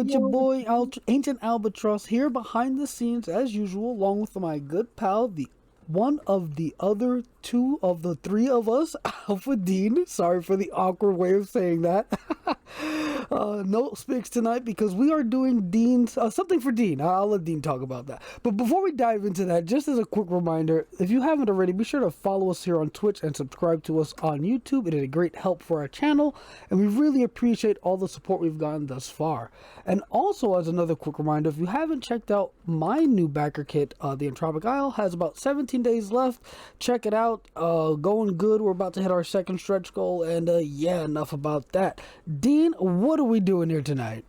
it's your Yo, boy Ancient Albatross here behind the scenes as usual, along with my good pal, the one of the other two of the three of us, Alphadean. Sorry for the awkward way of saying that. No speaks tonight because we are doing Dean's something for Dean. I'll let Dean talk about that. But before we dive into that, just as a quick reminder, if you haven't already, be sure to follow us here on Twitch and subscribe to us on YouTube. It is a great help for our channel, and we really appreciate all the support we've gotten thus far. And also, as another quick reminder, if you haven't checked out my new backer kit, the Entropic Isle has about 17 days left. Check it out. Going good. We're about to hit our second stretch goal, and yeah, enough about that. Dean, what are we doing here tonight?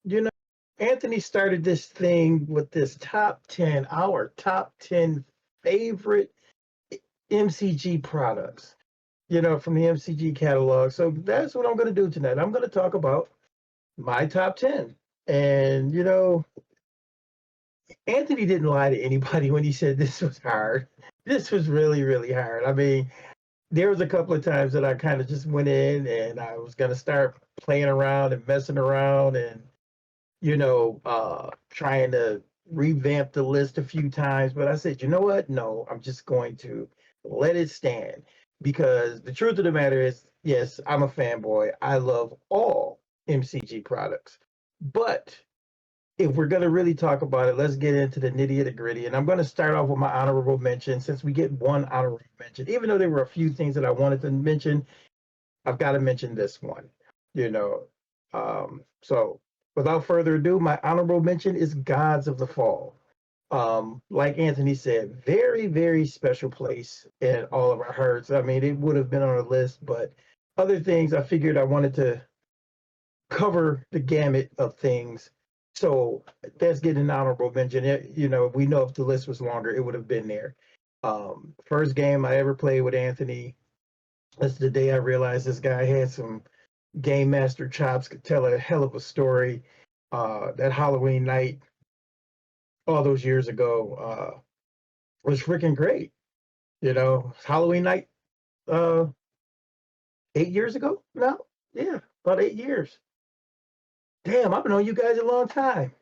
you know, Anthony started this thing with this our top 10 favorite MCG products, from the MCG catalog. So that's what I'm going to do tonight. I'm going to talk about my top 10. And, Anthony didn't lie to anybody when he said this was hard. This was really, really hard. I mean, there was a couple of times that I kind of just went in and I was going to start playing around and messing around and trying to revamp the list a few times. But I said, you know what? No, I'm just going to let it stand because the truth of the matter is, yes, I'm a fanboy. I love all MCG products. But if we're going to really talk about it, let's get into the nitty and the gritty. And I'm going to start off with my honorable mention since we get one honorable mention. Even though there were a few things that I wanted to mention, I've got to mention this one, you know. So without further ado, my honorable mention is Gods of the Fall. Like Anthony said, very, very special place in all of our hearts. I mean, it would have been on a list, but other things I figured I wanted to cover the gamut of things. So that's getting an honorable mention. We know if the list was longer, it would have been there. First game I ever played with Anthony. That's the day I realized this guy had some game master chops, could tell a hell of a story. That Halloween night, all those years ago, was freaking great. Halloween night, uh, 8 years ago now. Yeah, about 8 years. Damn, I've known you guys a long time.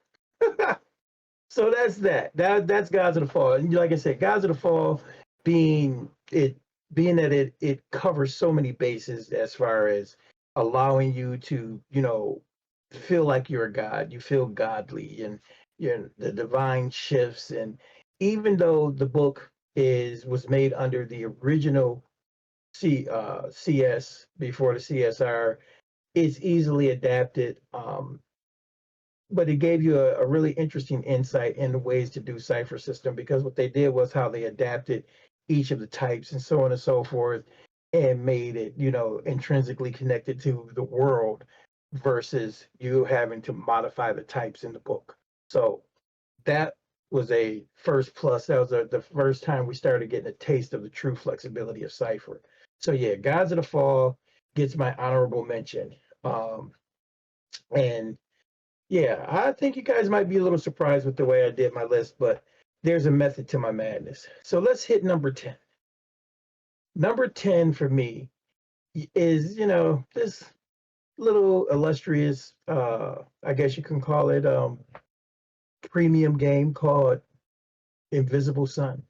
So that's that. That's Gods of the Fall. And like I said, Gods of the Fall being that it covers so many bases as far as allowing you to, feel like you're a god. You feel godly and the divine shifts. And even though the book was made under the original CS before the CSR, it's easily adapted. But it gave you a really interesting insight into ways to do Cypher system because what they did was how they adapted each of the types and so on and so forth and made it, intrinsically connected to the world versus you having to modify the types in the book. So that was a first plus. That was the first time we started getting a taste of the true flexibility of Cypher. So yeah, Gods of the Fall gets my honorable mention. And yeah, I think you guys might be a little surprised with the way I did my list, but there's a method to my madness. So let's hit number 10. Number 10 for me is, this little illustrious, I guess you can call it, premium game called Invisible Sun.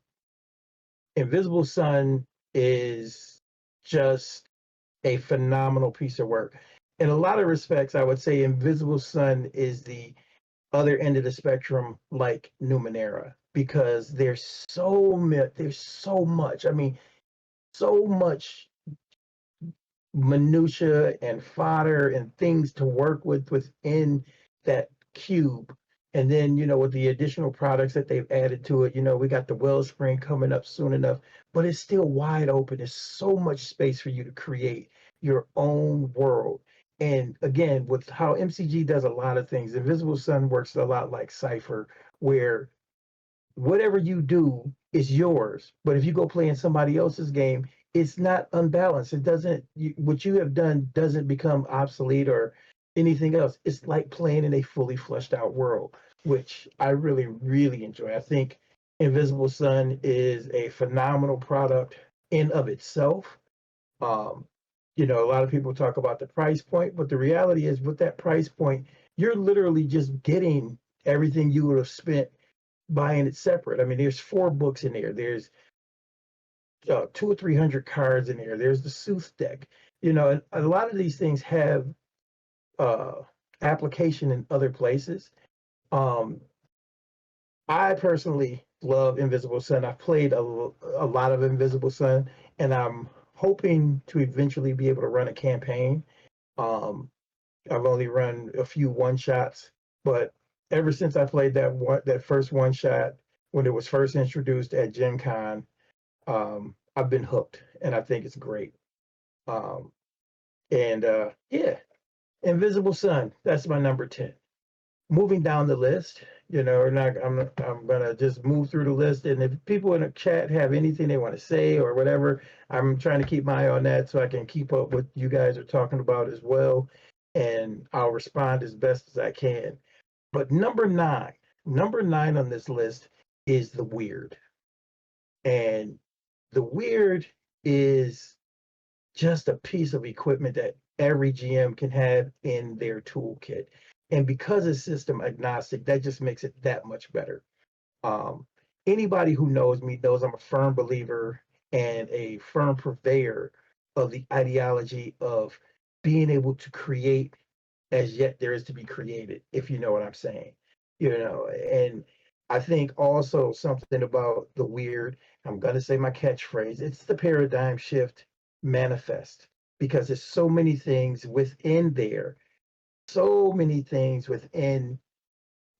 Invisible Sun is just a phenomenal piece of work. In a lot of respects, I would say Invisible Sun is the other end of the spectrum like Numenera because there's so much. I mean, so much minutia and fodder and things to work with within that cube. And then, with the additional products that they've added to it, we got the Wellspring coming up soon enough, but it's still wide open. There's so much space for you to create your own world. And again, with how MCG does a lot of things, Invisible Sun works a lot like Cypher, where whatever you do is yours. But if you go play in somebody else's game, it's not unbalanced. It doesn't, what you have done doesn't become obsolete or anything else. It's like playing in a fully fleshed out world, which I really, really enjoy. I think Invisible Sun is a phenomenal product in of itself. A lot of people talk about the price point, but the reality is with that price point, you're literally just getting everything you would have spent buying it separate. I mean, there's 4 books in there. There's 200 or 300 cards in there. There's the Sooth deck. And a lot of these things have uh, application in other places. Um, I personally love Invisible Sun. I've played a lot of Invisible Sun, and I'm hoping to eventually be able to run a campaign. Um, I've only run a few one shots, but ever since I played that first one shot when it was first introduced at Gen Con, I've been hooked, and I think it's great. Um, and yeah, Invisible Sun. That's my number 10. Moving down the list, I'm gonna just move through the list, and if people in the chat have anything they want to say or whatever, I'm trying to keep my eye on that so I can keep up what you guys are talking about as well, and I'll respond as best as I can. But number nine on this list is the weird, and the weird is just a piece of equipment that every GM can have in their toolkit. And because it's system agnostic, that just makes it that much better. Um, Anybody who knows me knows I'm a firm believer and a firm purveyor of the ideology of being able to create as yet there is to be created, if you know what I'm saying. And I think also something about the weird, I'm going to say my catchphrase, it's the paradigm shift manifest, because there's so many things within there, so many things within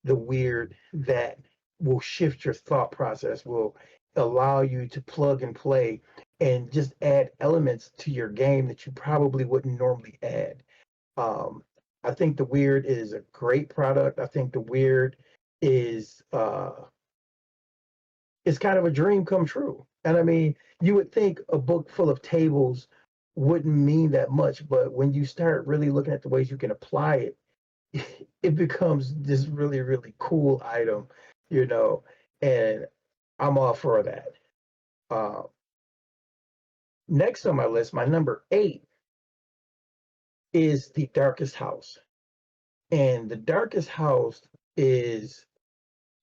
the weird that will shift your thought process, will allow you to plug and play and just add elements to your game that you probably wouldn't normally add. Um, I think the weird is a great product. I think the weird is kind of a dream come true. And I mean, you would think a book full of tables wouldn't mean that much, but when you start really looking at the ways you can apply it, it becomes this really, really cool item, you know, and I'm all for that. Uh, Next on my list, my number 8 is The Darkest House. And The Darkest House is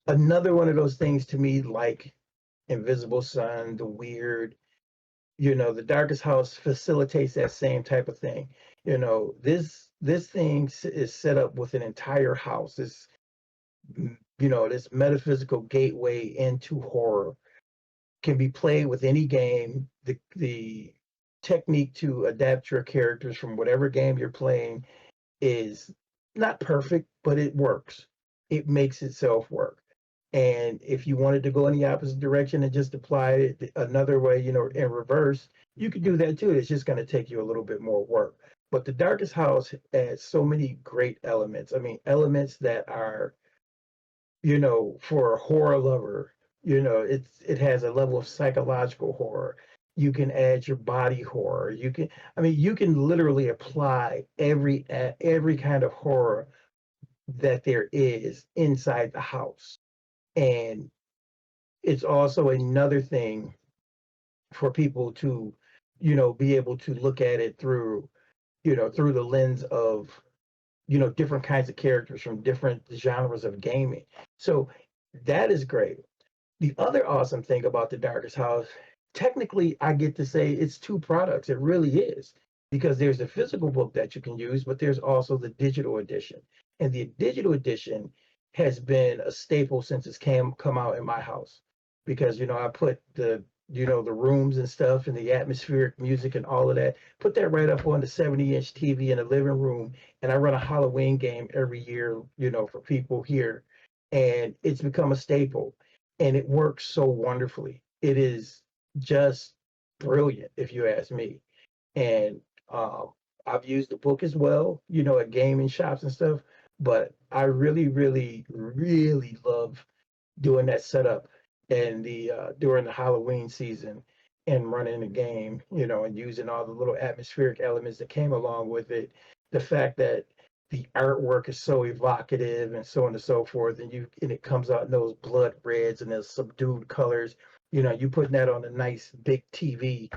another one of those things to me, like Invisible Sun, The Weird. The Darkest House facilitates that same type of thing. This thing is set up with an entire house. This metaphysical gateway into horror can be played with any game. The technique to adapt your characters from whatever game you're playing is not perfect, but it works. It makes itself work. And if you wanted to go in the opposite direction and just apply it another way, in reverse, you could do that too. It's just going to take you a little bit more work. But the Darkest House has so many great elements. I mean, elements that are, for a horror lover, it has a level of psychological horror. You can add your body horror. You can literally apply every kind of horror that there is inside the house. And it's also another thing for people to, be able to look at it through the lens of, different kinds of characters from different genres of gaming. So that is great. The other awesome thing about the Darkest House, technically, I get to say it's 2 products. It really is, because there's the physical book that you can use, but there's also the digital edition. And the digital edition has been a staple since it's come out in my house, because I put the rooms and stuff and the atmospheric music and all of that, put that right up on the 70-inch TV in the living room, and I run a Halloween game every year, for people here, and it's become a staple, and it works so wonderfully. It is just brilliant, if you ask me. And I've used the book as well, at gaming shops and stuff. But I really, really, really love doing that setup and the during the Halloween season and running the game, and using all the little atmospheric elements that came along with it. The fact that the artwork is so evocative and so on and so forth, and it comes out in those blood reds and those subdued colors. You putting that on a nice big TV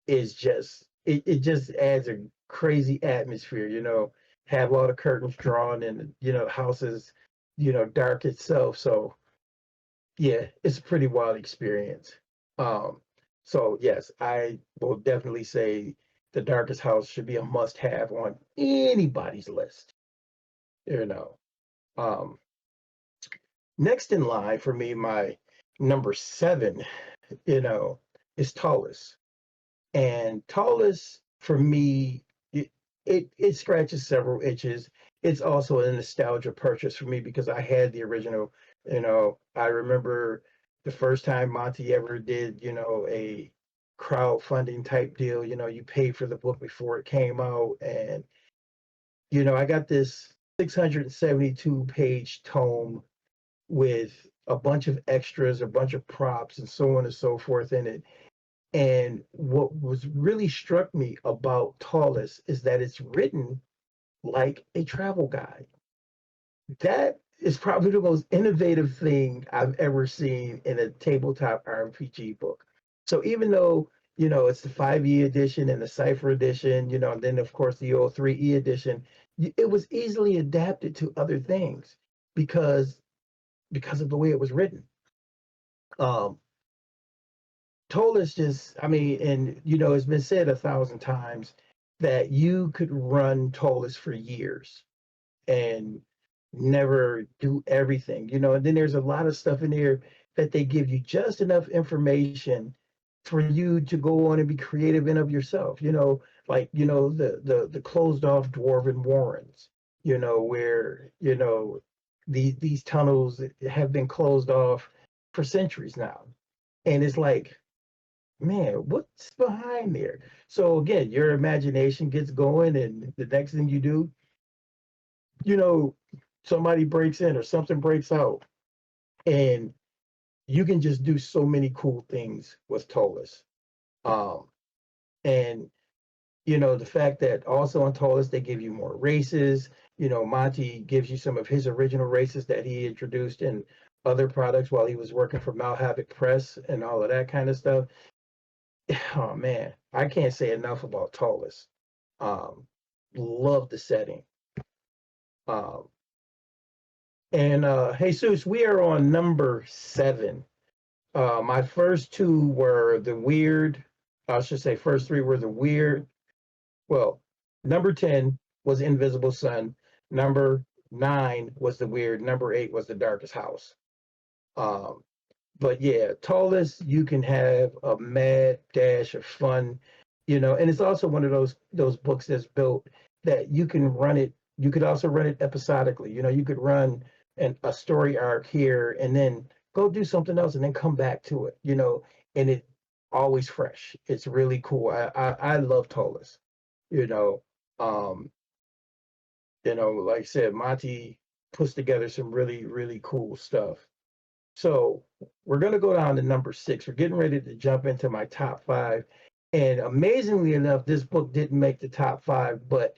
is just it just adds a crazy atmosphere. have all the curtains drawn, and the house is dark itself. So yeah, it's a pretty wild experience. Um, so yes, I will definitely say the darkest house should be a must-have on anybody's list. You know. Um, Next in line for me, my number 7, you know, is Tallest. And Tallest for me, it scratches several itches. It's also a nostalgia purchase for me because I had the original. I remember the first time Monty ever did, a crowdfunding type deal. You paid for the book before it came out, and I got this 672-page tome with a bunch of extras, a bunch of props, and so on and so forth in it. And what was really struck me about Tallest is that it's written like a travel guide. That is probably the most innovative thing I've ever seen in a tabletop RPG book. So even though, it's the 5e edition and the Cypher edition, and then of course the old 3e edition, it was easily adapted to other things because of the way it was written. Um, Tolus just, I mean, and it's been said 1,000 times that you could run Tolus for years and never do everything, and then there's a lot of stuff in there that they give you just enough information for you to go on and be creative and of yourself, like, the closed off dwarven warrens, where, these tunnels have been closed off for centuries now. And it's like, man, what's behind there? So again, your imagination gets going, and the next thing you do, you know, somebody breaks in or something breaks out, and you can just do so many cool things with Tolus. Um, and the fact that also on Tolus they give you more races. Monty gives you some of his original races that he introduced in other products while he was working for Malhavoc Press and all of that kind of stuff. Oh man, I can't say enough about Tallest. Um, love the setting. Um, and Jesus, we are on number 7. My first two were the weird. I should say first three were the weird. Well, number 10 was Invisible Sun. Number 9 was the weird. Number 8 was the Darkest House. Um, but yeah, Tallest, you can have a mad dash of fun, and it's also one of those books that's built that you can run it. You could also run it episodically. You could run a story arc here and then go do something else and then come back to it. And it always fresh. It's really cool. I love Tallest. You know, um, like I said, Monty puts together some really really cool stuff. So we're going to go down to number 6. We're getting ready to jump into my top 5. And amazingly enough, this book didn't make the top 5, but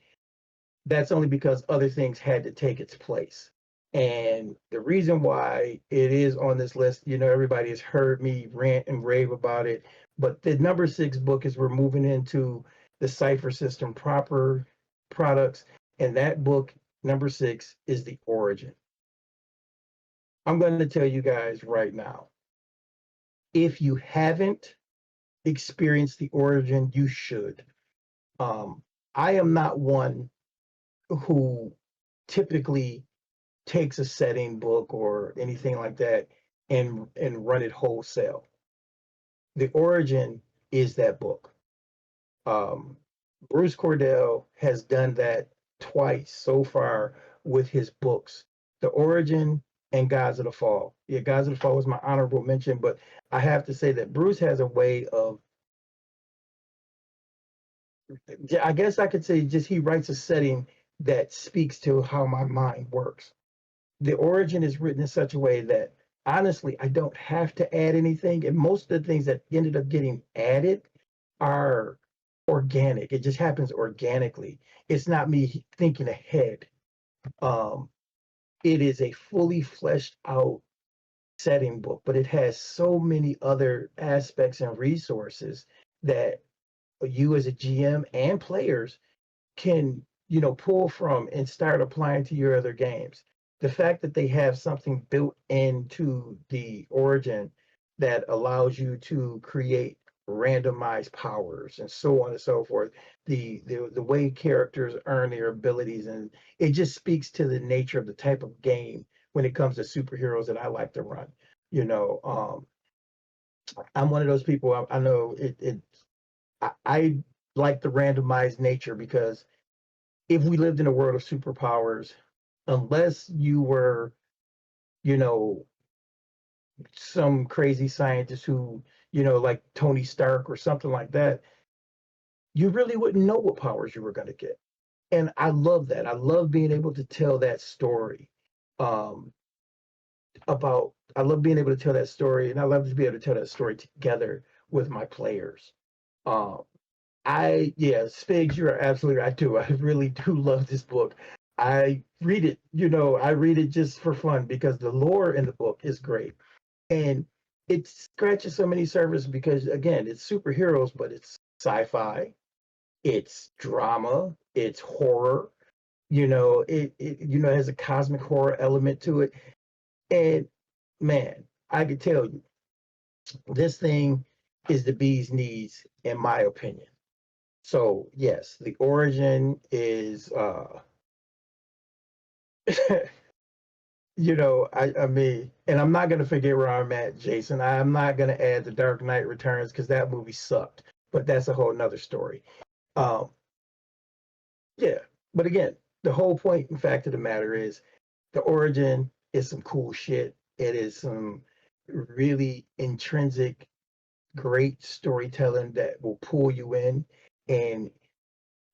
that's only because other things had to take its place. And the reason why it is on this list, everybody has heard me rant and rave about it. But the number 6 book is we're moving into the Cypher System proper products. And that book, number 6, is The Origin. I'm going to tell you guys right now, if you haven't experienced The Origin, you should. Um, I am not one who typically takes a setting book or anything like that and run it wholesale. The Origin is that book. Um, Bruce Cordell has done that twice so far with his books, The Origin and Gods of the Fall. Yeah, Gods of the Fall was my honorable mention, but I have to say that Bruce has a way of, I guess I could say just he writes a setting that speaks to how my mind works. The Origin is written in such a way that honestly, I don't have to add anything. And most of the things that ended up getting added are organic. It just happens organically. It's not me thinking ahead. Um, it is a fully fleshed out setting book, but it has so many other aspects and resources that you as a GM and players can, pull from and start applying to your other games. The fact that they have something built into the origin that allows you to create randomized powers and so on and so forth. The way characters earn their abilities, and it just speaks to the nature of the type of game when it comes to superheroes that I like to run. You know, I'm one of those people. I know I like the randomized nature because if we lived in a world of superpowers, unless you were, you know, some crazy scientist who, like Tony Stark or something like that, you really wouldn't know what powers you were going to get. And I love that. I love being able to tell that story. Um, I love being able to tell that story, and I love to be able to tell that story together with my players. Um, yeah, Spigs, you're absolutely right too. I really do love this book. I read it, I read it just for fun because the lore in the book is great. And it scratches so many surfaces because again, it's superheroes, but it's sci-fi, it's drama, it's horror, it has a cosmic horror element to it. And man, I could tell you, this thing is the bee's knees, in my opinion. So yes, the origin is I mean, and I'm not gonna forget where I'm at, Jason. I'm not gonna add the Dark Knight Returns because that movie sucked, but that's a whole nother story. Um, yeah, but again, the whole point and fact of the matter is the origin is some cool shit. It is some really intrinsic, great storytelling that will pull you in, and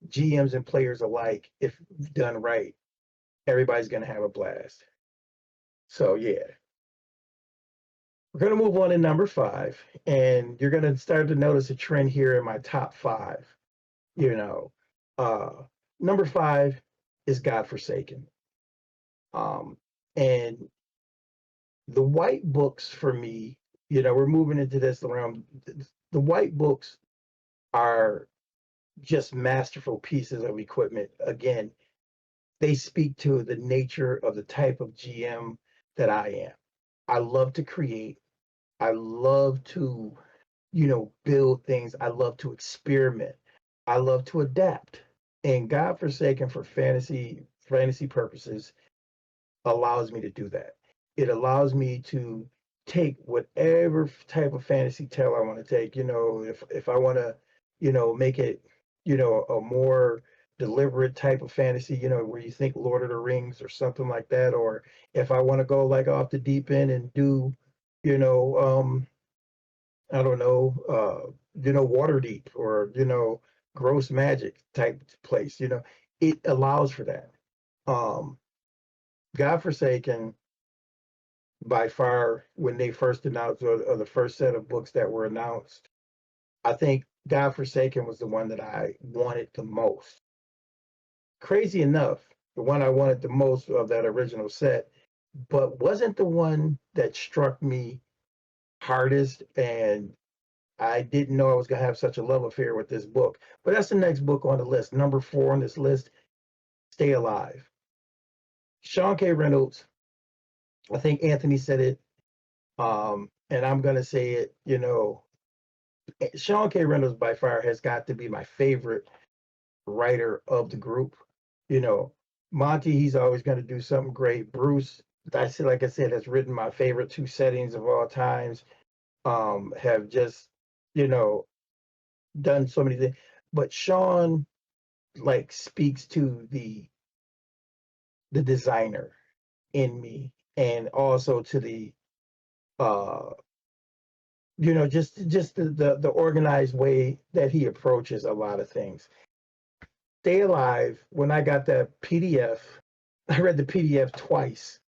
GMs and players alike, if done right, everybody's gonna have a blast. So yeah, we're going to move on to number 5, and you're going to start to notice a trend here in my top 5. You know, uh, number 5 is Godforsaken. Um, and the white books for me, we're moving into this realm. The white books are just masterful pieces of equipment. Again, they speak to the nature of the type of GM that I am. I love to create. I love to build things. I love to experiment. I love to adapt. And Godforsaken for fantasy purposes allows me to do that. It allows me to take whatever type of fantasy tale I want to take. If I want to, make it, a more deliberate type of fantasy, where you think Lord of the Rings or something like that, or if I want to go like off the deep end and do, you know, I don't know, Waterdeep or, gross magic type place, it allows for that. Um, Godforsaken, by far, when they first announced, or the first set of books that were announced, I think Godforsaken was the one that I wanted the most. Crazy enough, the one I wanted the most of that original set, but wasn't the one that struck me hardest, and I didn't know I was going to have such a love affair with this book. But that's the next book on the list. Number 4 on this list, Stay Alive. Sean K. Reynolds, I think Anthony said it, and I'm going to say it, Sean K. Reynolds by far has got to be my favorite writer of the group. You know, Monty, he's always going to do something great. Bruce, like I said, has written my favorite 2 settings of all times, have just, you know, done so many things. But Sean like speaks to the designer in me, and also to the uh just the organized way that he approaches a lot of things. Stay Alive, when I got that PDF, I read the PDF twice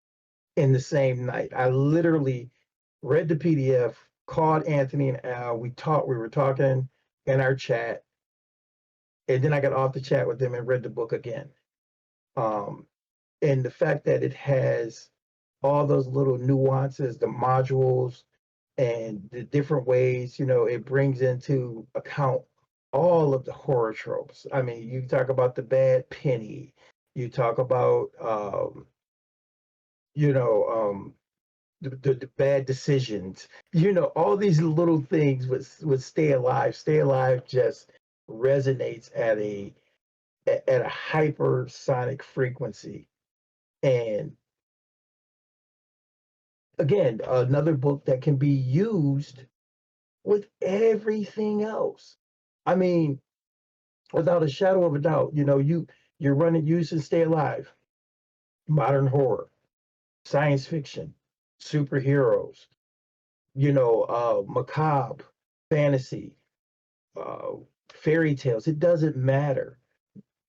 in the same night. I literally read the PDF, called Anthony and Al, we were talking in our chat, and then I got off the chat with them and read the book again. um and the fact that it has all those little nuances, the modules, and the different ways, it brings into account all of the horror tropes. I mean, you talk about the bad penny, you talk about you know, the bad decisions, all these little things with Stay Alive. Stay Alive just resonates at a hypersonic frequency. And again, another book that can be used with everything else. I mean, without a shadow of a doubt, you're running using Stay Alive, modern horror, science fiction, superheroes, macabre, fantasy, uh, fairy tales. It doesn't matter.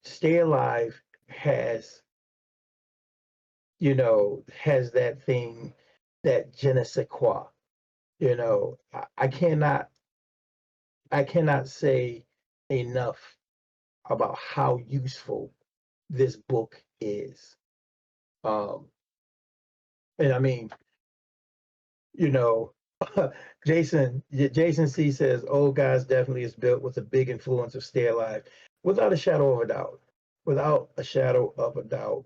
Stay Alive has, has that thing, that je ne sais quoi. I cannot say enough about how useful this book is. Um, and I mean, you know, Jason C says, "Old Guys definitely is built with a big influence of Stay Alive, without a shadow of a doubt, without a shadow of a doubt."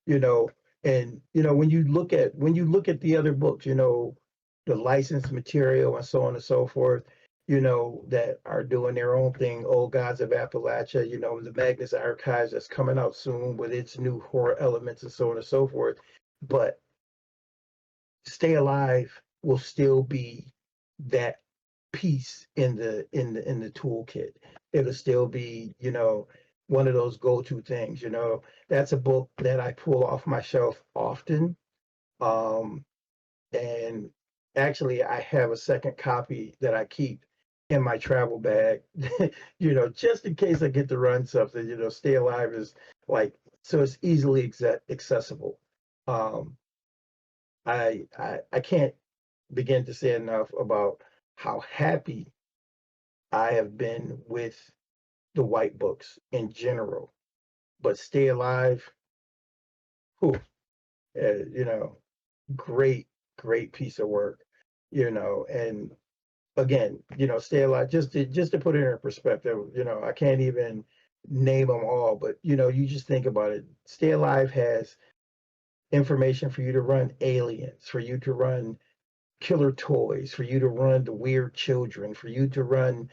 You know, and when you look at the other books, the licensed material and so on and so forth, that are doing their own thing. Old Gods of Appalachia, the Magnus Archives that's coming out soon with its new horror elements and so on and so forth. But Stay Alive will still be that piece in the toolkit. It'll still be, one of those go-to things. That's a book that I pull off my shelf often. Um, and actually, I have a second copy that I keep in my travel bag, just in case I get to run something. Stay Alive is like, so it's easily accessible. Um, I can't begin to say enough about how happy I have been with the white books in general. But Stay Alive, whew, uh, you know, great, great piece of work, and again, Stay Alive, just to put it in perspective, I can't even name them all, but you just think about it. Stay Alive has information for you to run aliens, for you to run killer toys, for you to run the weird children, for you to run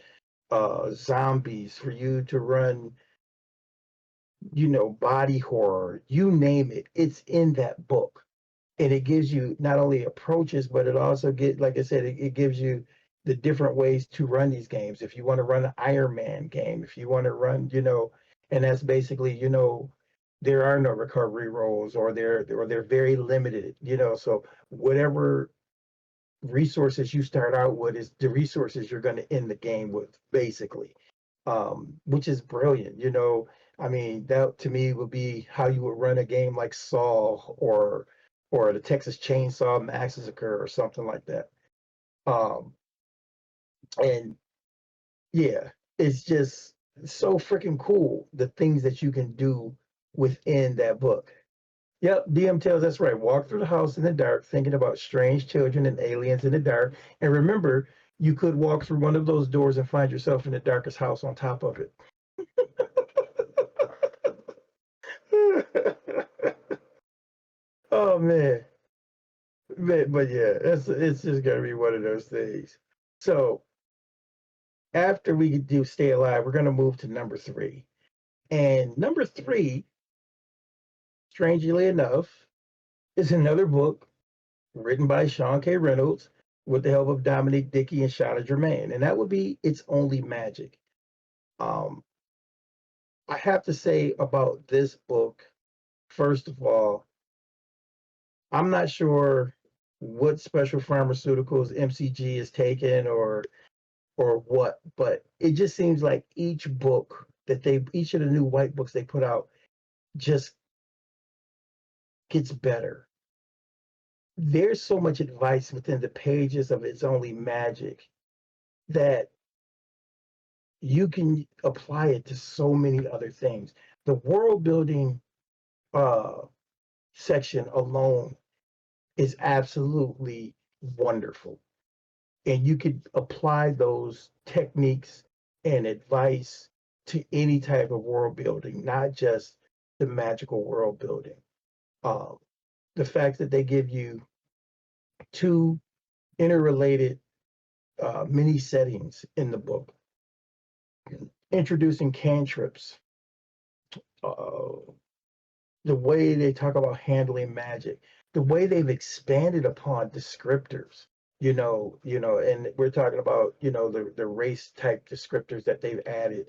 zombies, for you to run, body horror, you name it, it's in that book. And it gives you not only approaches, but it also like I said, it gives you the different ways to run these games. If you want to run an Iron Man game, if you want to run, and that's basically, there are no recovery rolls, or they're very limited, so whatever resources you start out with is the resources you're going to end the game with, basically, which is brilliant. I mean, that to me would be how you would run a game like Saw, or the Texas Chainsaw Massacre, or something like that. Um, and yeah, it's just so freaking cool, the things that you can do within that book. Yep, DM tells us right. Walk through the house in the dark, thinking about strange children and aliens in the dark. And remember, you could walk through one of those doors and find yourself in the darkest house on top of it. Oh man. But yeah, it's just gonna be one of those things. So after we do Stay Alive, we're gonna move to number three. And number three, strangely enough, is another book written by Sean K. Reynolds with the help of Dominique Dickey and Shada Germain, and that would be It's Only Magic. Um, I have to say about this book, first of all, I'm not sure what special pharmaceuticals MCG is taking, or what, but it just seems like each of the new white books they put out just gets better. There's so much advice within the pages of It's Only Magic that you can apply it to so many other things. The world building uh, section alone is absolutely wonderful. And you could apply those techniques and advice to any type of world building, not just the magical world building. Um, the fact that they give you two interrelated mini settings in the book, introducing cantrips, uh, the way they talk about handling magic, the way they've expanded upon descriptors, and we're talking about, the race type descriptors that they've added,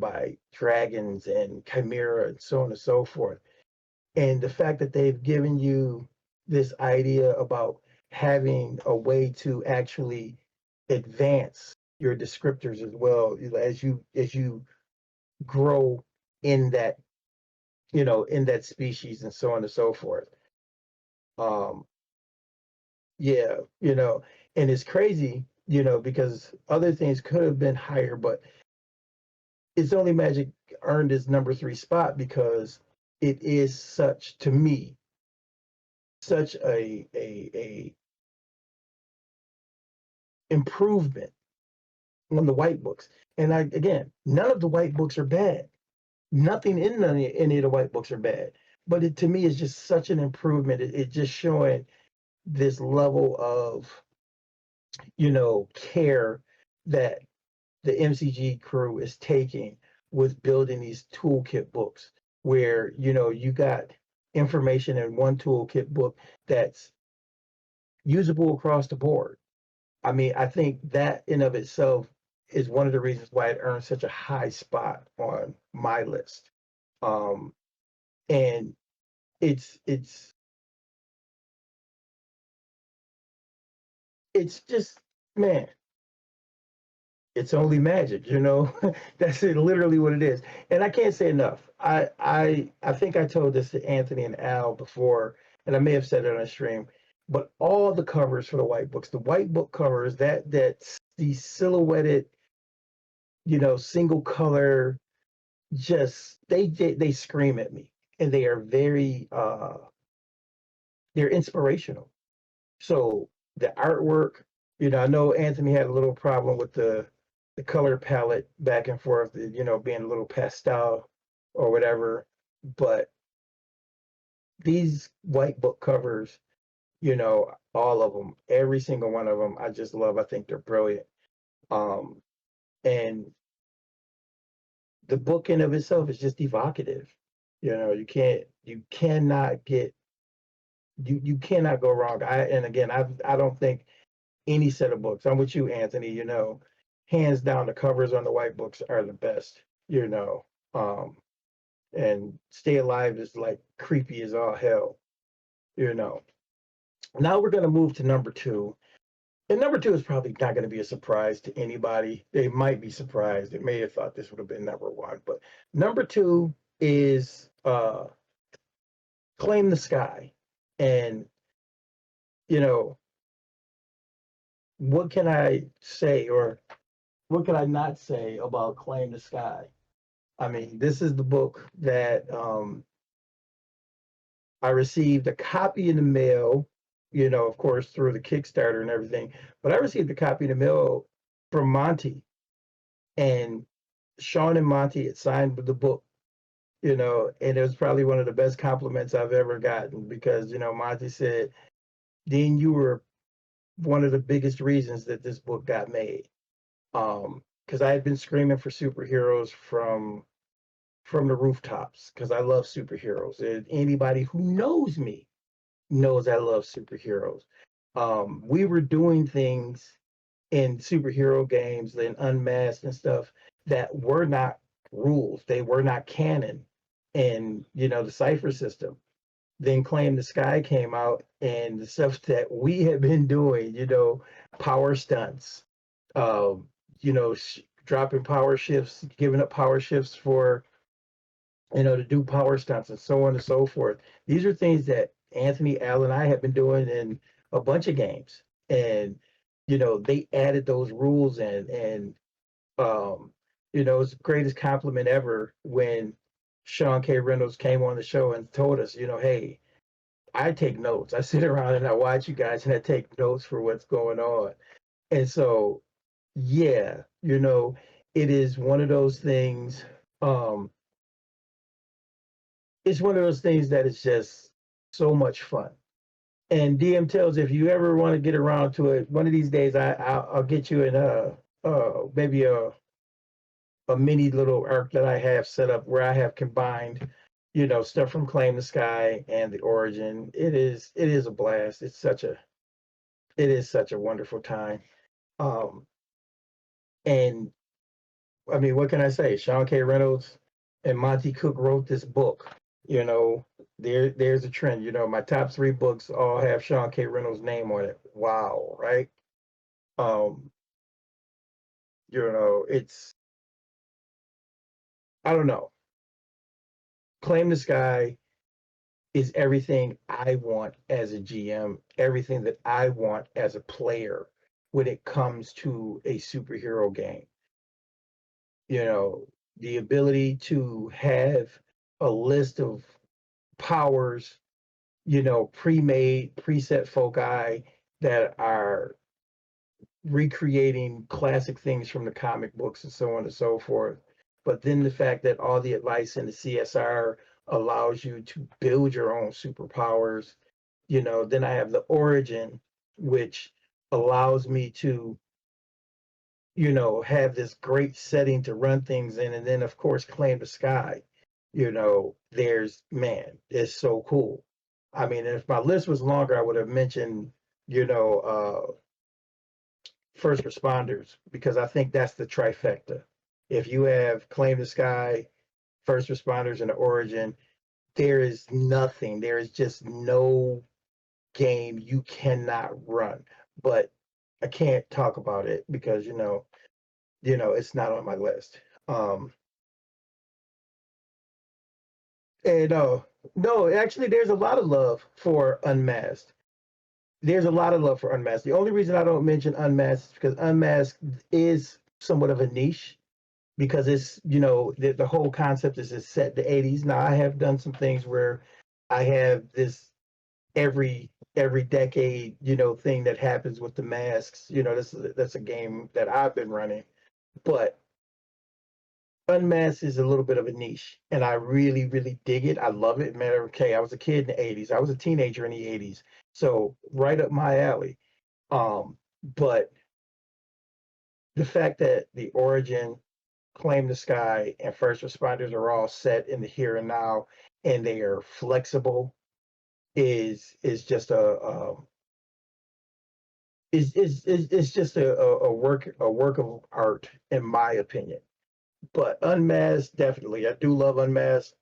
by dragons and chimera and so on and so forth. And the fact that they've given you this idea about having a way to actually advance your descriptors as well, as you grow in that, in that species and so on and so forth. Um, yeah, and it's crazy, because other things could have been higher, but it's only Magic earned its number three spot because it is such, to me, such a improvement on the white books. And again, none of the white books are bad. Nothing in any of the white books are bad. But to me, it's just such an improvement. It's just showing this level of, care that the MCG crew is taking with building these toolkit books, where, you got information in one toolkit book that's usable across the board. I mean, I think that in of itself is one of the reasons why it earned such a high spot on my list. Um, and it's it's just, man, it's only magic, That's literally what it is. And I can't say enough. I think I told this to Anthony and Al before, and I may have said it on a stream, but all the covers for the white books, the white book covers, that's the silhouetted, single color, just they scream at me, and they are very they're inspirational. So the artwork, I know Anthony had a little problem with the color palette back and forth, being a little pastel or whatever. But these white book covers, all of them, every single one of them, I just love. I think they're brilliant. Um, and the book in of itself is just evocative. You cannot get, you cannot go wrong. And again, I don't think any set of books. I'm with you, Anthony. Hands down, the covers on the white books are the best. Um, and Stay Alive is like creepy as all hell. You know. Now we're gonna move to number two, and number two is probably not going to be a surprise to anybody. They might be surprised. They may have thought this would have been number one, but number two is Claim the Sky. And you know, what can I say, or what can I not say about Claim the Sky? I mean, this is the book that I received a copy in the mail, of course, through the Kickstarter and everything. But I received a copy in the mail from Monty, and Sean and Monty had signed the book, and it was probably one of the best compliments I've ever gotten, because, Monty said, Dean, you were one of the biggest reasons that this book got made. Because I had been screaming for superheroes from the rooftops, because I love superheroes. And anybody who knows me knows I love superheroes. We were doing things in superhero games and Unmasked and stuff that were not rules. They were not canon. And, the Cypher system. Then Claim the Sky came out, and the stuff that we had been doing, power stunts, um, dropping power shifts, giving up power shifts for, to do power stunts and so on and so forth. These are things that Anthony, Al, and I have been doing in a bunch of games. And, they added those rules in. And, it's the greatest compliment ever when Sean K. Reynolds came on the show and told us, hey, I take notes. I sit around and I watch you guys and I take notes for what's going on. And so, yeah, it is one of those things. Um, it's one of those things that is just so much fun. And DM tells, if you ever want to get around to it, one of these days I'll get you in maybe a mini little arc that I have set up where I have combined, stuff from Claim the Sky and the Origin. It is a blast. It is such a wonderful time. Um, and I mean, what can I say? Sean K. Reynolds and Monte Cook wrote this book. You know, there's a trend. My top three books all have Sean K. Reynolds' name on it. Wow, right? Um, it's I don't know. Claim the Sky is everything I want as a GM, everything that I want as a player when it comes to a superhero game. You know, the ability to have a list of powers, pre-made, preset foci that are recreating classic things from the comic books and so on and so forth. But then the fact that all the advice in the CSR allows you to build your own superpowers. Then I have the origin, which allows me to, have this great setting to run things in. And then, of course, Claim the Sky. It's so cool. I mean, if my list was longer, I would have mentioned, you know, first responders, because I think that's the trifecta. If you have Claim the Sky, first responders, and the origin, there is just no game you cannot run. But I can't talk about it because it's not on my list. And no, actually, there's a lot of love for Unmasked. There's a lot of love for Unmasked. The only reason I don't mention Unmasked is because Unmasked is somewhat of a niche, because it's the whole concept is it's set in the 80s. Now I have done some things where I have this every decade thing that happens with the masks. That's a game that I've been running, but Unmasked is a little bit of a niche, and I really, really dig it. I love it. Matter of okay, I was a kid in the 80s. I was a teenager in the 80s. So right up my alley. But the fact that the origin, Claim the Sky, and first responders are all set in the here and now, and they are flexible is just is just a work of art, in my opinion. But Unmasked, definitely, I do love Unmasked.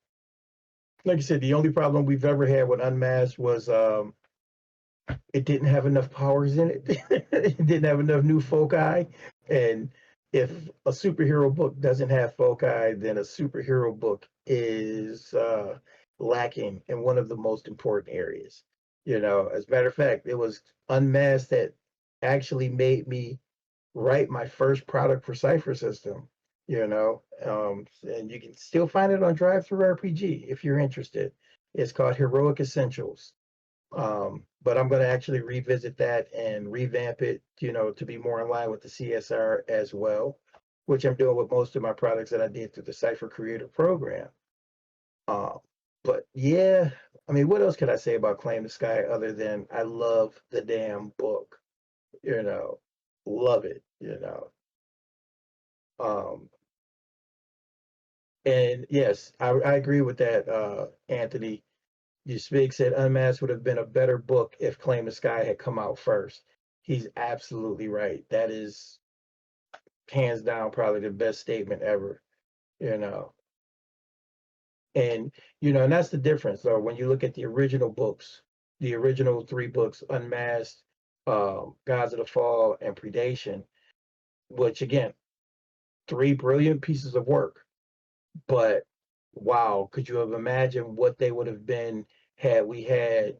Like I said, the only problem we've ever had with Unmasked was it didn't have enough powers in it. It didn't have enough new foci. And if a superhero book doesn't have foci, then a superhero book is lacking in one of the most important areas. As a matter of fact, it was Unmasked that actually made me write my first product for Cypher System. And you can still find it on Drive Through RPG if you're interested. It's called Heroic Essentials. But I'm going to actually revisit that and revamp it, to be more in line with the CSR as well, which I'm doing with most of my products that I did through the Cypher Creator Program. Um, but yeah, I mean, what else could I say about Claim the Sky other than I love the damn book, you know, love it. Um, and yes, I agree with that, Anthony. You Spig said Unmasked would have been a better book if Claim the Sky had come out first. He's absolutely right. That is hands down probably the best statement ever, you know. And that's the difference though. When you look at the original books, the original three books, Unmasked, Gods of the Fall, and Predation, which again, three brilliant pieces of work. But wow, could you have imagined what they would have been had we had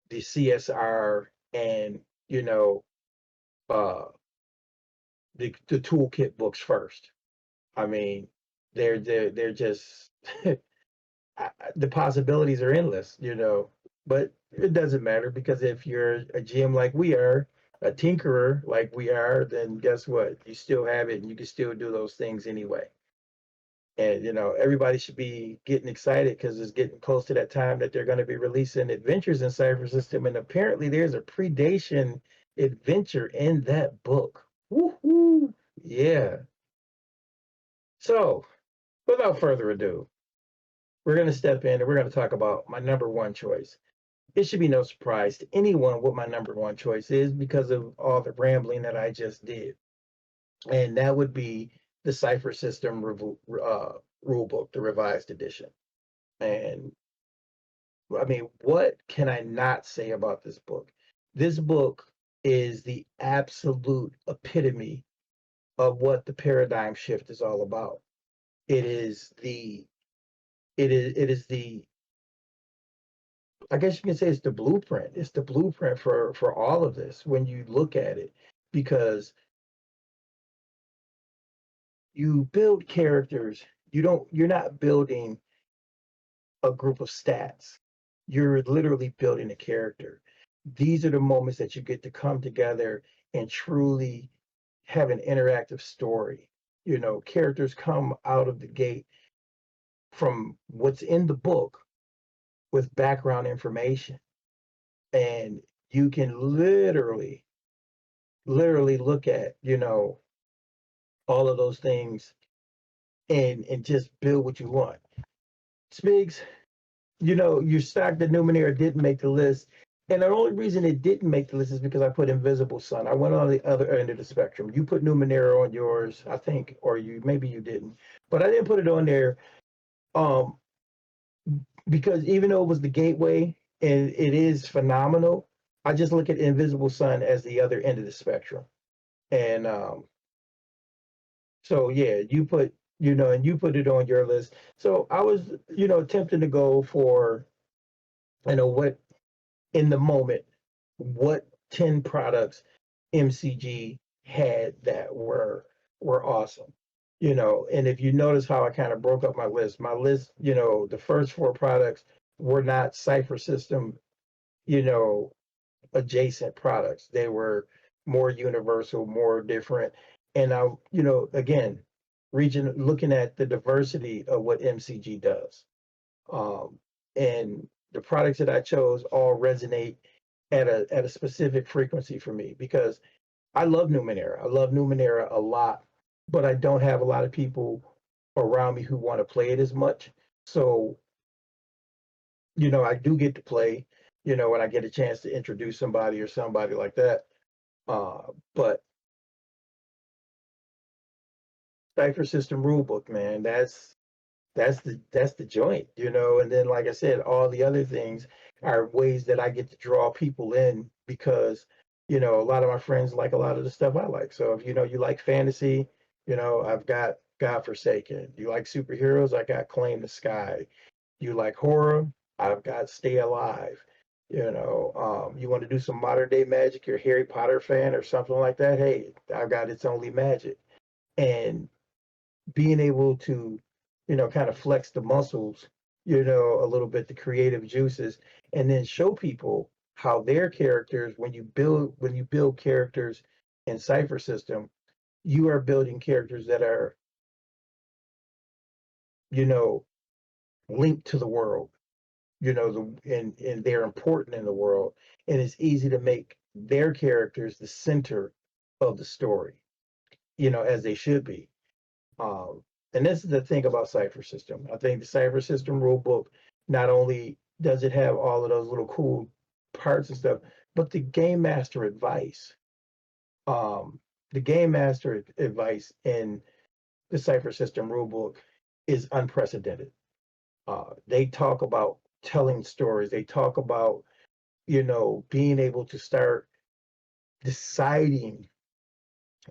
the CSR and uh the toolkit books first? I mean, they're just the possibilities are endless. But it doesn't matter, because if you're a GM like we are, a tinkerer like we are, then guess what? You still have it and you can still do those things anyway. And everybody should be getting excited because it's getting close to that time that they're going to be releasing adventures in Cypher System. And apparently there's a predation adventure in that book. Woohoo! Yeah. So without further ado, we're going to step in and we're going to talk about my number one choice. It should be no surprise to anyone what my number one choice is because of all the rambling that I just did. And that would be the Cypher System rule book, the revised edition. And I mean, what can I not say about this book? This book is the absolute epitome of what the paradigm shift is all about. It is the it is the I guess you can say it's the blueprint. It's the blueprint for all of this when you look at it, because you build characters. You're not building a group of stats. You're literally building a character. These are the moments that you get to come together and truly have an interactive story. Characters come out of the gate from what's in the book with background information. And you can literally look at, all of those things and just build what you want. Spigs, your stock the Numenera didn't make the list. And the only reason it didn't make the list is because I put Invisible Sun. I went on the other end of the spectrum. You put Numenera on yours, I think, or maybe you didn't. But I didn't put it on there um, because even though it was the gateway and it is phenomenal, I just look at Invisible Sun as the other end of the spectrum. And so yeah, and you put it on your list. So I was, tempted to go for, what in the moment, what 10 products MCG had that were awesome. And if you notice how I kind of broke up my list, the first four products were not Cypher System, you know, adjacent products. They were more universal, more different. And again, looking at the diversity of what MCG does. Um, and the products that I chose all resonate at a specific frequency for me because I love Numenera. I love Numenera a lot, but I don't have a lot of people around me who want to play it as much. So, I do get to play, when I get a chance to introduce somebody or somebody like that. But Cipher System Rulebook, man, that's the joint, and then like I said, all the other things are ways that I get to draw people in because a lot of my friends like a lot of the stuff I like. So if you like fantasy, I've got God Forsaken. You like superheroes, I got Claim the Sky. You like horror, I've got Stay Alive. You want to do some modern day magic, you're a Harry Potter fan or something like that, hey, I've got It's Only Magic. And being able to, kind of flex the muscles, a little bit, the creative juices, and then show people how their characters, when you build characters in Cypher System, you are building characters that are, you know, linked to the world, and they're important in the world. And it's easy to make their characters the center of the story, as they should be. Um, and this is the thing about Cypher System. I think the Cypher System rulebook, not only does it have all of those little cool parts and stuff, but um, the game master advice in the Cypher System rulebook is unprecedented. They talk about telling stories. They talk about, being able to start deciding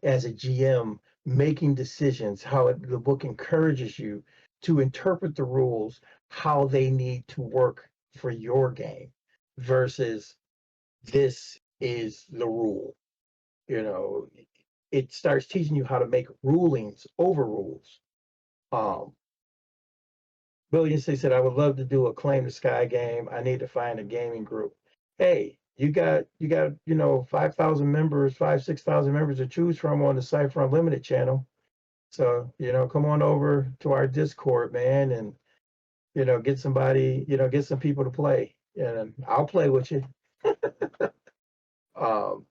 as a GM, making decisions, the book encourages you to interpret the rules how they need to work for your game versus this is the rule. You know, it starts teaching you how to make rulings over rules. Um, Billions, they said, I would love to do a Claim the Sky game. I need to find a gaming group. Hey, you got 5,000 members, 6,000 members to choose from on the Cypher Unlimited channel. So come on over to our Discord, man, and get somebody, get some people to play, and I'll play with you. um,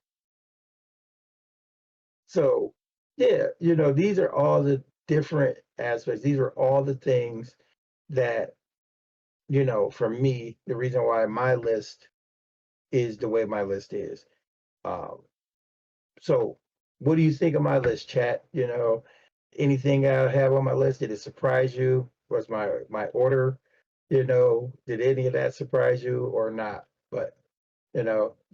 so yeah, these are all the different aspects. These are all the things that for me, the reason why my list is the way my list is. Um, so what do you think of my list, chat? Anything I have on my list, did it surprise you? Was my order, did any of that surprise you or not? But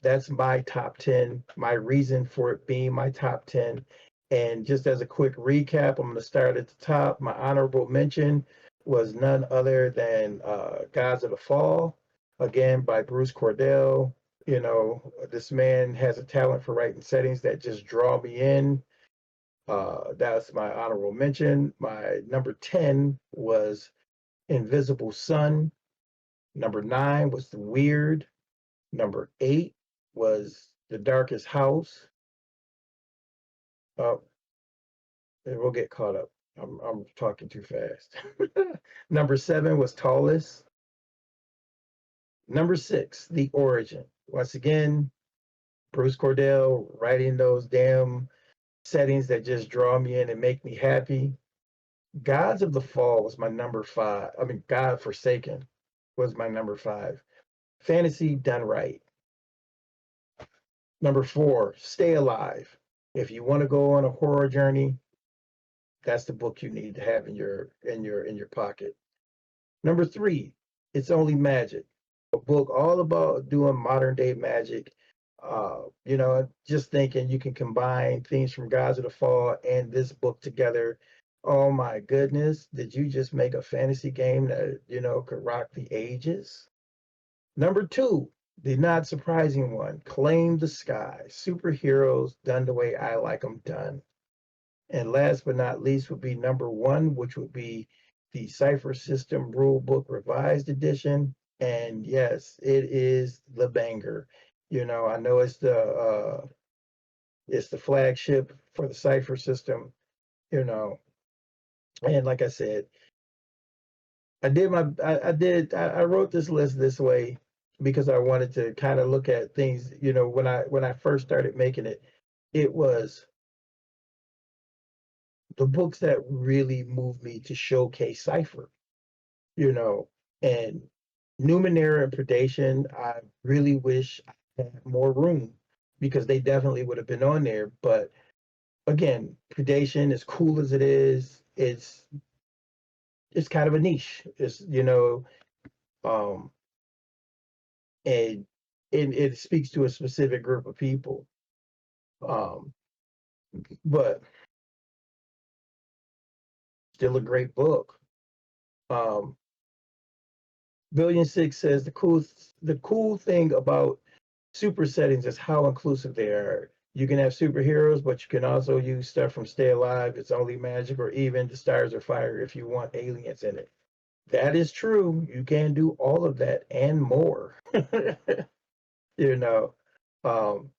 that's my top 10, my reason for it being my top 10. And just as a quick recap, I'm going to start at the top. My honorable mention was none other than Gods of the Fall, again by Bruce Cordell. This man has a talent for writing settings that just draw me in. That's my honorable mention. My number 10 was Invisible Sun. Number 9 was The Weird. Number 8 was The Darkest House. Oh, we'll get caught up. I'm talking too fast. Number 7 was Tallest. Number 6, The Origin. Once again, Bruce Cordell writing those damn settings that just draw me in and make me happy. Gods of the Fall was my number 5. I mean, God Forsaken was my number 5. Fantasy done right. Number 4, Stay Alive. If you want to go on a horror journey, that's the book you need to have in your pocket. Number 3, It's Only Magic, a book all about doing modern day magic. Just thinking you can combine things from Gods of the Fall and this book together. Oh my goodness, did you just make a fantasy game that could rock the ages? Number 2, the not surprising one, Claim the Sky, superheroes done the way I like them done. And last but not least would be number 1, which would be the Cypher System Rulebook Revised Edition. And yes, it is the banger. I know it's the flagship for the Cypher System. And like I said, I wrote this list this way because I wanted to kind of look at things. When I first started making it, it was the books that really moved me to showcase Cypher, and Numenera and Predation, I really wish I had more room because they definitely would have been on there. But again, Predation, as cool as it is, it's kind of a niche. It's um, and it speaks to a specific group of people. Um, but still a great book. Um, Billion Six says the cool thing about super settings is how inclusive they are. You can have superheroes, but you can also use stuff from Stay Alive, It's Only Magic, or even The Stars Are Fire if you want aliens in it. That is true. You can do all of that and more. you know, um,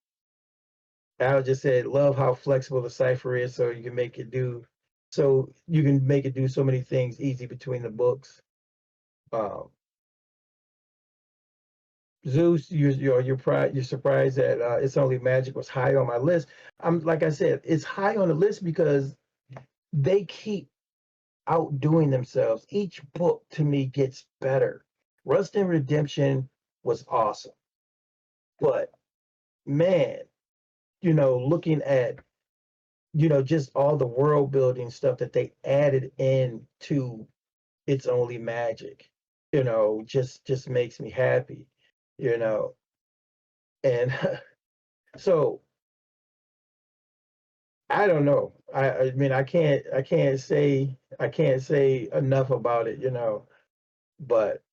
Al just said, love how flexible the cipher is, so you can make it do so many things easy between the books. Um, Zeus, you're surprised that It's Only Magic was high on my list. I'm like I said, it's high on the list because they keep outdoing themselves. Each book to me gets better. Rust and Redemption was awesome, but man, looking at just all the world building stuff that they added in to It's Only Magic, just makes me happy, you know, and so I don't know. I mean I can't say enough about it, but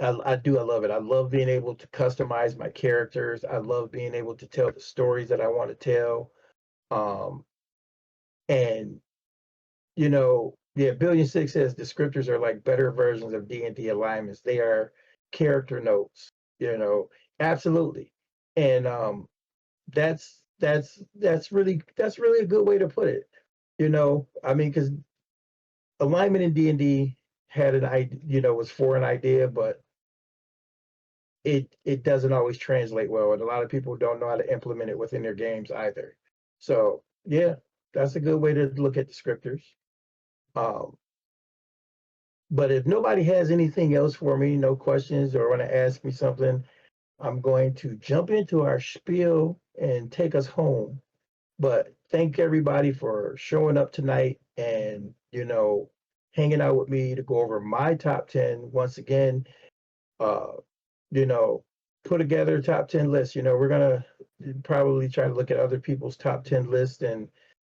I love it. I love being able to customize my characters. I love being able to tell the stories that I want to tell. Um and yeah, Billion Six says descriptors are like better versions of D&D alignments. They are character notes, Absolutely. And that's really a good way to put it. I mean, because alignment in D&D had an idea, was for an idea, but it doesn't always translate well, and a lot of people don't know how to implement it within their games either. So yeah, that's a good way to look at descriptors. Um, but if nobody has anything else for me, no questions, or want to ask me something, I'm going to jump into our spiel and take us home. But thank everybody for showing up tonight and, hanging out with me to go over my top 10. Once again, uh, you know, put together a top 10 list. We're going to probably try to look at other people's top 10 lists, and,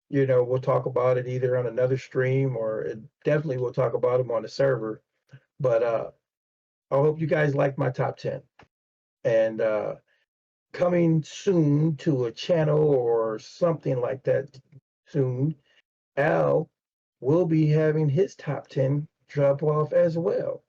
we'll talk about it either on another stream, or definitely we'll talk about them on the server. But I hope you guys like my top 10. And coming soon to a channel or something like that soon, Al will be having his top 10 drop off as well.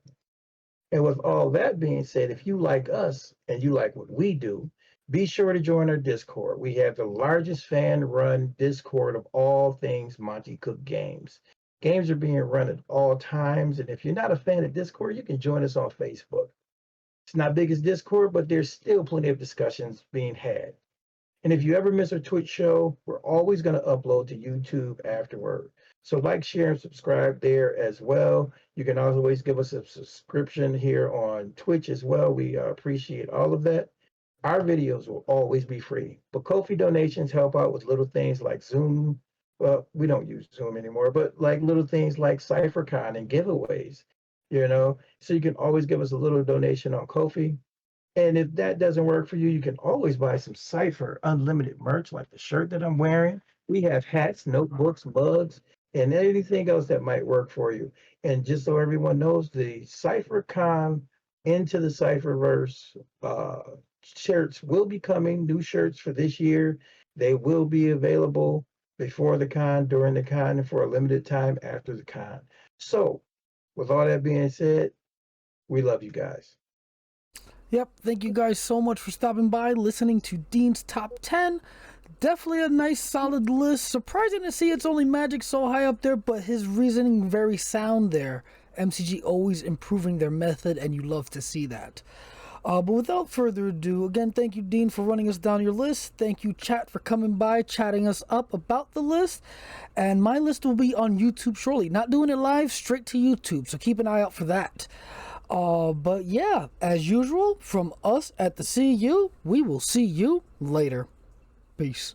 And with all that being said, if you like us and you like what we do, be sure to join our Discord. We have the largest fan run Discord of all things Monte Cook Games. Games are being run at all times. And if you're not a fan of Discord, you can join us on Facebook. It's not big as Discord, but there's still plenty of discussions being had. And if you ever miss a Twitch show, we're always going to upload to YouTube afterward. So like, share, and subscribe there as well. You can always give us a subscription here on Twitch as well. We appreciate all of that. Our videos will always be free, but Ko-fi donations help out with little things like Zoom. Well, we don't use Zoom anymore, but like little things like CypherCon and giveaways, So you can always give us a little donation on Ko-fi. And if that doesn't work for you, you can always buy some Cypher Unlimited merch, like the shirt that I'm wearing. We have hats, notebooks, mugs, and anything else that might work for you. And just so everyone knows, the CypherCon Into the Cypherverse shirts will be coming, new shirts for this year. They will be available before the con, during the con, and for a limited time after the con. So, with all that being said, we love you guys. Yep, thank you guys so much for stopping by, listening to Dean's Top 10. Definitely a nice solid list. Surprising to see it's only Magic so high up there, but his reasoning very sound there. MCG always improving their method, and you love to see that. But without further ado, again, thank you, Dean, for running us down your list. Thank you, chat, for coming by, chatting us up about the list. And my list will be on YouTube shortly. Not doing it live, straight to YouTube, so keep an eye out for that. But yeah, as usual, from us at the CU, we will see you later. Peace.